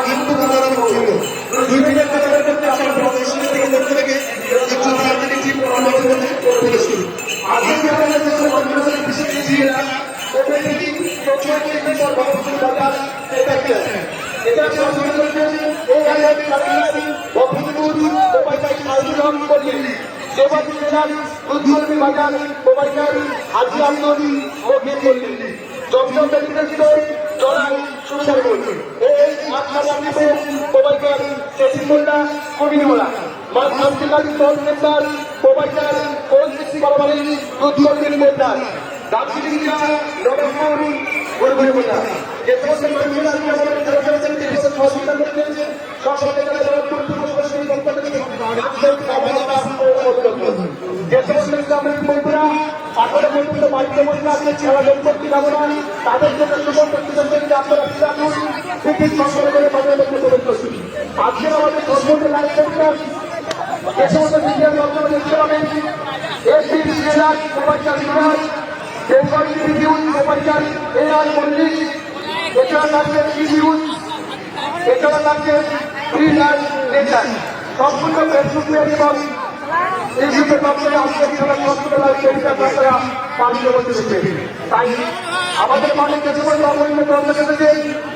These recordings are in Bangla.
হিন্দু ধর্ম ছিল 2 মিনিট কথা বলতে আপনার প্রদর্শনী থেকে লক্ষ্য রেখে একজন রাজনৈতিক টিম আমাদের মধ্যে প্রবেশ করি। আজকে আমাদের দেশের কর্মচারী বিশেষ ছিল ওপেনিং প্রচুরকে বিচার ভবন বাজার এটা সংস্কৃত করছে এই আইআইটি কার্যালয় বফুদপুর উপাধ্যায় সাইদুল করলেন দেবাদী জেলার উদ্যোগী বাজার উপাধ্যায় হাজি আব্দুল মুখে করলেন জমজম ব্যক্তিগত জড়াই সুবিচার করছে এই আত্মারান্বিত উপাধ্যায় শেষি মোল্লা কবির মোল্লা মাছ আন্তর্জাতিক দল নেতার উপাধ্যায় কোন সৃষ্টি করবেন উদ্যোগী নেতা দার্জিলিং জেলা নবপুর গুরুগুরু মোল্লা যে সমস্ত কর্মীরা আমাদের জনসংখ্যা বিশেষ হসপিটাল রয়েছে সরকারি জনপুর পূর্বশাসনী দপ্তর থেকে যে সমস্ত ইসলামের বন্ধুরা আসলে পর্যন্ত বাড়িতে বসে আছে ছেড়া সম্পত্তি কামনা তাদের জন্য সুসম্পত্তি সম্পত্তি আপনারা ফিরাতুন থেকে সংগ্রহ করে তাদের মধ্যে প্রবেশ করছি। আজকের আমাদের ধর্মকে লাইভ টেলিকাস্ট যে সমস্ত মিডিয়া মাধ্যমে দেখতে পাবেন এসপি জেলার উপাচার বিভাগ বেঙ্গলি নিউজ উপাচার এআর মল্লিক এছাড়া থাকছে ই নিউজ এছাড়া থাকছে ফ্রি লাইভ নেচার সম্পূর্ণ ফেসবুক পেজ এবং ইউটিউবের মাধ্যমে আজকের খেলার হসপিটাল টেলিকাস্ট আপনারা পালিত করতে দেখবেন। তাই আমাদের মাঝে যে সমস্ত অবৈধ কর্মচারী থেকে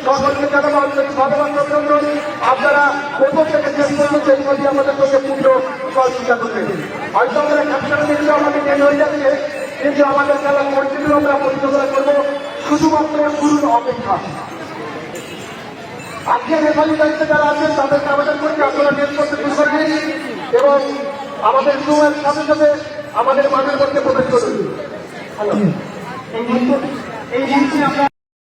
সকলকে জানাবো আন্তরিক ধন্যবাদ অভিনন্দন। আপনারা প্রথম থেকে শেষ পর্যন্ত এই নদী আমাদের সঙ্গে পূর্ণ সহযোগিতা করবেন। হয়তো আমরা ক্যাপচারে দেখলে আমাদের দেরি হয়ে যাচ্ছে কিন্তু আমাদের খেলার পরিস্থিতি আমরা পরিচালনা করবো শুধুমাত্র শুরুর অপেক্ষা। আজকে রেফারি দায়িত্বে যারা আছেন তাদেরকে আবেদন করছি আপনারা নেট করতে শুরু করবেন এবং আমাদের সময়ের সাথে সাথে আমাদের মাঠের মধ্যে প্রবেশ করুন। এই মুহূর্তে আমরা